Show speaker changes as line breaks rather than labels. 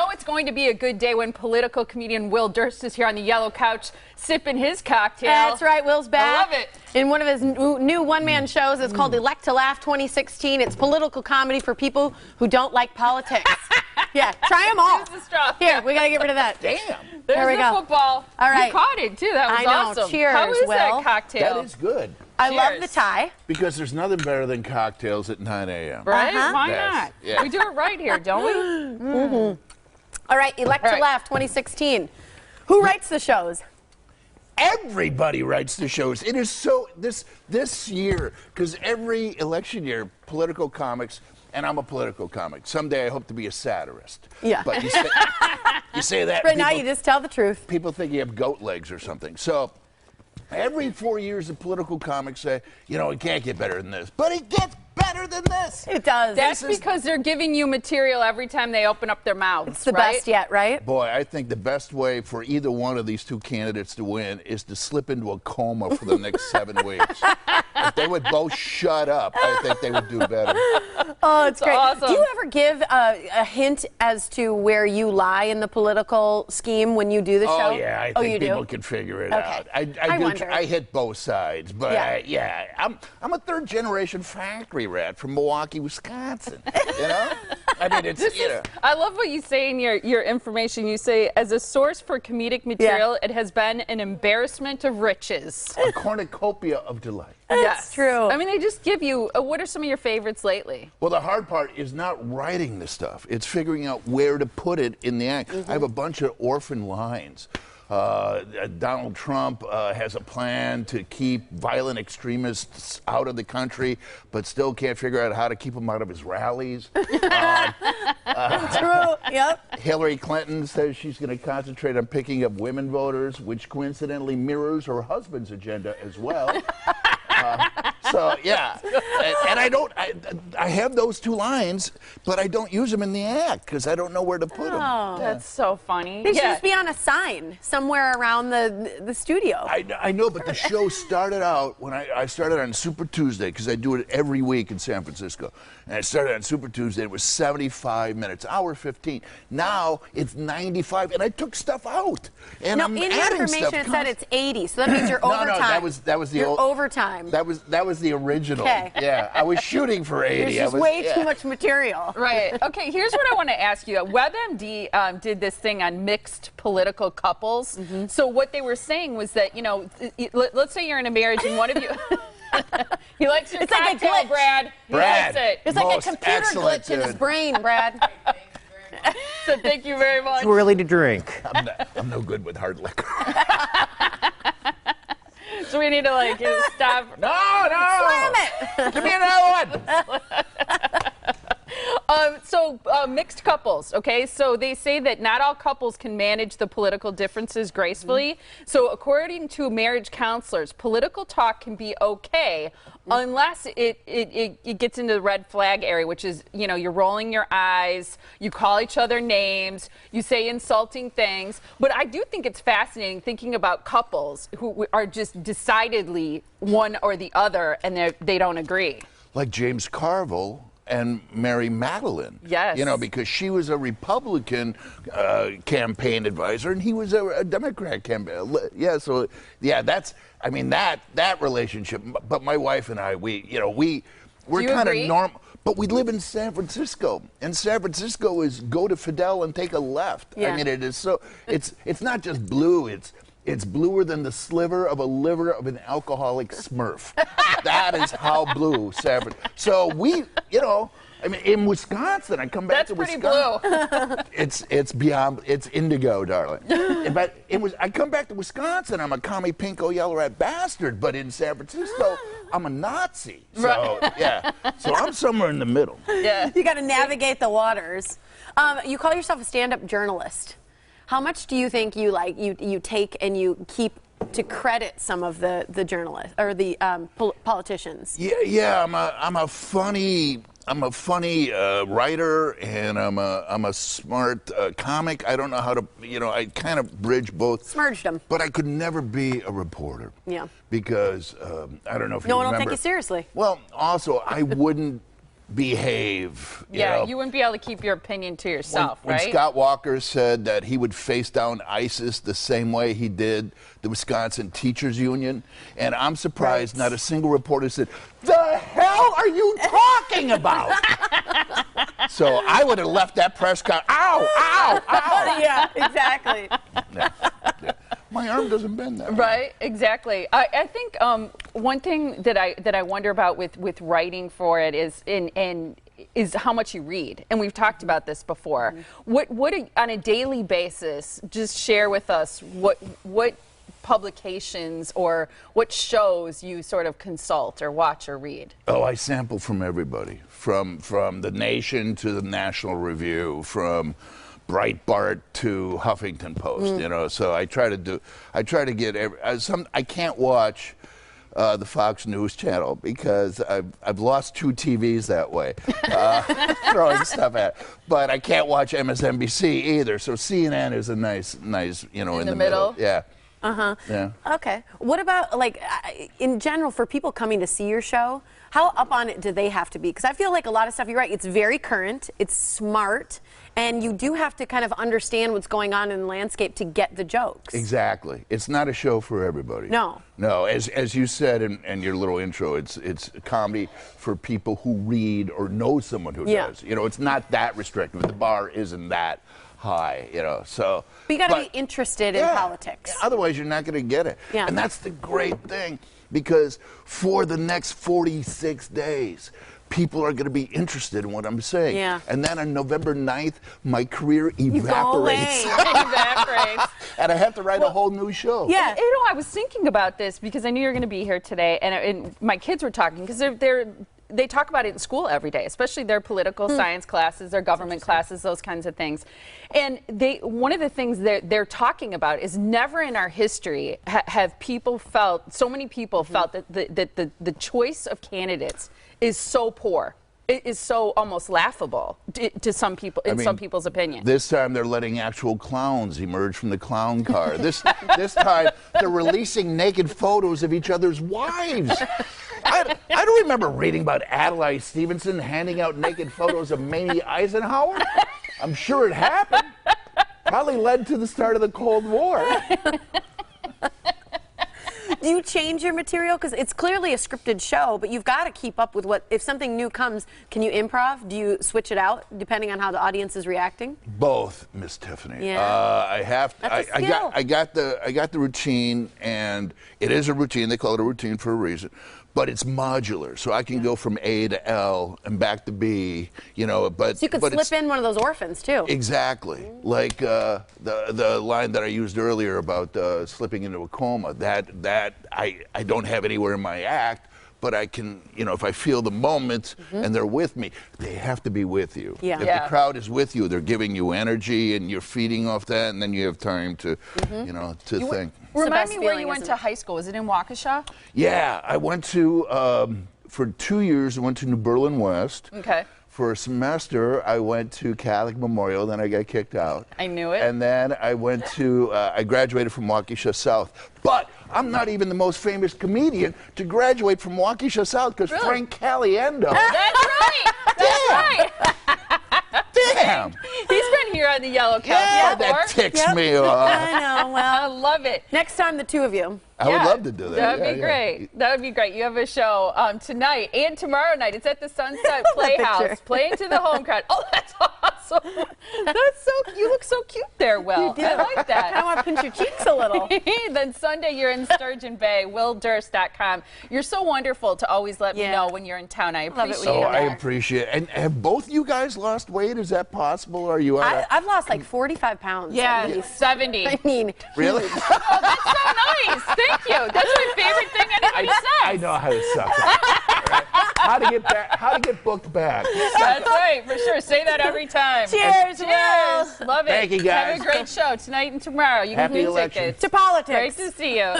know it's going to be a good day when political comedian Will Durst is here on the yellow couch sipping his cocktail.
That's right, Will's back.
I love it.
In one of his new one-man shows. It's called Elect to Laugh 2016. It's political comedy for people who don't like politics. Yeah, try them all.
Here's the straw.
Here, we got to get rid of that.
Damn.
There's
we
the
go.
football.
All right.
You caught it, too. That was
I know.
awesome.
Cheers,
How is
Will.
that cocktail?
That is good.
I love
Cheers.
the tie.
Because there's nothing better than cocktails at 9 a.m.
Right? Why
Yes.
not?
Yeah.
We do it right here, don't we?
All right, Elect to
Right.
Laugh 2016. Who writes the shows?
Everybody writes the shows. It is so this year, because every election year, political comics, and I'm a political comic. Someday I hope to be a satirist.
Yeah.
But you say that.
Right now,
people-
you just tell the truth.
people think you have goat legs or something. So every 4 years, the political comics say, you know, it can't get better than this. But it gets better than this.
It does.
That's because they're giving you material every time they open up their mouths.
It's the
right?
best yet, right?
Boy, I think the best way for either one of these two candidates to win is to slip into a coma for the next 7 weeks. If they would both shut up, I think they would do better.
Oh, it's great.
awesome.
Do you ever give a hint as to where you lie in the political scheme when you do the show?
Oh, yeah, I think
you
people
do?
can figure it
Okay.
out.
I wondered.
I hit both sides, but I'm a third-generation factory rat from Milwaukee, Wisconsin. You know? I mean, it's, you know.
I love what you say in your information. You say, as a source for comedic material, it has been an embarrassment of riches.
A cornucopia of delight.
That's true.
I mean, they just give you, what are some of your favorites lately?
Well, the hard part is not writing the stuff. It's figuring out where to put it in the act. I have a bunch of orphan lines. Donald Trump has a plan to keep violent extremists out of the country, but still can't figure out how to keep them out of his rallies.
True. Yep.
Hillary Clinton says she's going to concentrate on picking up women voters, which coincidentally mirrors her husband's agenda as well. So yeah, and I have those two lines, but I don't use them in the act because I don't know where to put them.
Oh,
That's so funny.
They should just be on a sign somewhere around the studio.
I know, but the show started out when I started on Super Tuesday, because I do it every week in San Francisco. And I started on Super Tuesday. It was 75 minutes, hour 15. Now it's 95, and I took stuff out. And
No,
I'm
in your
adding
information
stuff
it said it's 80, so that means you're
No,
overtime.
that was the
You're
old
overtime.
That was the original.
Okay.
Yeah, I was shooting for 80.
There's just
I was,
way
yeah.
too much material.
Right. Okay, here's what I want to ask you. WebMD did this thing on mixed political couples. So what they were saying was that, you know, let's say you're in a marriage and one of you... He likes your
It's like a
cocktail,
glitch.
Brad. He
Brad.
likes it.
It's like a
Most
computer
excellent,
glitch in his
dude.
brain, Brad.
So thank you very much.
Too early to drink.
I'm no good with hard liquor.
So we need to, like, stop.
No!
Slam it.
Give me another one!
Mixed couples, okay? So they say that not all couples can manage the political differences gracefully. So according to marriage counselors, political talk can be okay unless it gets into the red flag area, which is, you know, you're rolling your eyes, you call each other names, you say insulting things. But I do think it's fascinating thinking about couples who are just decidedly one or the other and they don't agree.
Like James Carville and Mary Madeline.
Yes.
You know, because she was a Republican campaign advisor and he was a Democrat campaign. Yeah, so, yeah, that's, I mean, that relationship. But my wife and I, we're kind of normal. But we live in San Francisco, and San Francisco is go to Fidel and take a left.
Yeah.
I mean, it is so, it's not just blue, it's bluer than the sliver of a liver of an alcoholic Smurf. That is how blue San Francisco. So we, you know, I mean, in Wisconsin, I come back
That's
to
pretty
Wisconsin. It's beyond, it's indigo, darling. But I come back to Wisconsin, I'm a commie pinko yellow rat bastard, but in San Francisco, I'm a Nazi. So, yeah. So I'm somewhere in the middle.
Yeah.
You got to navigate the waters. You call yourself a stand-up journalist. How much do you think you take and you keep to credit some of the journalists or the politicians?
Yeah. I'm a funny writer, and I'm a smart comic. I don't know how to, you know, I kind of bridge both.
Smurged them.
But I could never be a reporter.
Yeah.
Because I don't know if you
No one
remember.
will take you seriously.
Well, also I wouldn't behave.
Yeah,
know.
you wouldn't be able to keep your opinion to yourself,
When
right?
Scott Walker said that he would face down ISIS the same way he did the Wisconsin Teachers Union, and I'm surprised not a single reporter said, "The hell are you talking about?" So I would have left that press conference. Ow! Ow! Ow!
Yeah, exactly.
Yeah. My arm doesn't bend that way.
Right, exactly. I think one thing that I wonder about with writing for it is how much you read, and we've talked about this before. What on a daily basis? Just share with us what publications or what shows you sort of consult or watch or read.
Oh, I sample from everybody, from the Nation to the National Review, from Breitbart to Huffington Post, you know. So I try to get I can't watch the Fox News channel because I've lost 2 TVs that way, throwing stuff at. But I can't watch MSNBC either. So CNN is a nice, you know, in the middle. Yeah. Yeah.
Okay. What about, like, in general, for people coming to see your show, how up on it do they have to be? Because I feel like a lot of stuff, you're right, it's very current, it's smart, and you do have to kind of understand what's going on in the landscape to get the jokes.
Exactly. It's not a show for everybody.
No.
No, as you said in your little intro, it's comedy for people who read or know someone who does. You know, it's not that restrictive. The bar isn't that high, you know. So
But you got to be interested in politics.
Otherwise, you're not going to get it.
Yeah.
And that's the great thing, because for the next 46 days, people are going to be interested in what I'm saying.
Yeah.
And then on November 9th, my career evaporates.
Evaporates.
And I have to write a whole new show.
Yeah.
You know, I was thinking about this because I knew you were going to be here today, and my kids were talking because they talk about it in school every day, especially their political science classes, their government classes, those kinds of things. And one of the things that they're talking about is never in our history have people felt, so many people felt that the choice of candidates is so poor. It is so almost laughable to some people, in some people's opinion.
This time they're letting actual clowns emerge from the clown car. This time they're releasing naked photos of each other's wives. I don't remember reading about Adlai Stevenson handing out naked photos of Mamie Eisenhower. I'm sure it happened. Probably led to the start of the Cold War.
Do you change your material? Because it's clearly a scripted show, but you've got to keep up with if something new comes, can you improv? Do you switch it out depending on how the audience is reacting?
Both, Miss Tiffany.
Yeah.
I have.
That's a skill.
I got the routine, and it is a routine. They call it a routine for a reason. But it's modular, so I can go from A to L and back to B. You know, but
So you could slip in one of those orphans too.
Exactly, like the line that I used earlier about slipping into a coma. That I don't have anywhere in my act, but I can, you know, if I feel the moment and they're with me, they have to be with you.
Yeah.
If the crowd is with you, they're giving you energy, and you're feeding off that, and then you have time to, you know, to think.
Remind
best
me where
feeling,
you went
isn't
to
it?
high school. Was it in Waukesha?
Yeah, I went to for 2 years. I went to New Berlin West.
Okay.
For a semester, I went to Catholic Memorial, then I got kicked out.
I knew it.
And then I went to, I graduated from Waukesha South. But I'm not even the most famous comedian to graduate from Waukesha South, because Frank Caliendo.
That's right. That's right.
Damn!
He's been here on the Yellow Couch
Yeah,
before.
that ticks me off.
I know.
I
Well,
love it.
next time the two of you.
I would love to do that.
That would
Yeah,
be
yeah.
great. That would be great. You have a show tonight and tomorrow night. It's at the Sunset Playhouse.
picture.
Playing to the home crowd. Oh, that's awesome. That's so. You look so cute there, Will. I like
I
that.
want to pinch your cheeks a little.
Then Sunday you're in Sturgeon Bay. WillDurst.com. You're so wonderful to always let me know when you're in town. I
Love it when
appreciate
you
Oh,
come
I
back.
appreciate it. And have both you guys lost weight? Is that possible? Are you on a...
I've lost like 45 pounds.
Yeah,
at least.
70.
I mean,
Really?
Oh, that's so nice. Thank you. That's my favorite thing anybody says.
I know how to suck it. Right? How to get back? How to get booked back?
That's right, for sure. Say that every time.
Cheers,
Cheers. Love it.
Thank you, guys.
Have a great show tonight and tomorrow. You can
Happy
win
election.
tickets.
to politics.
Great to see you.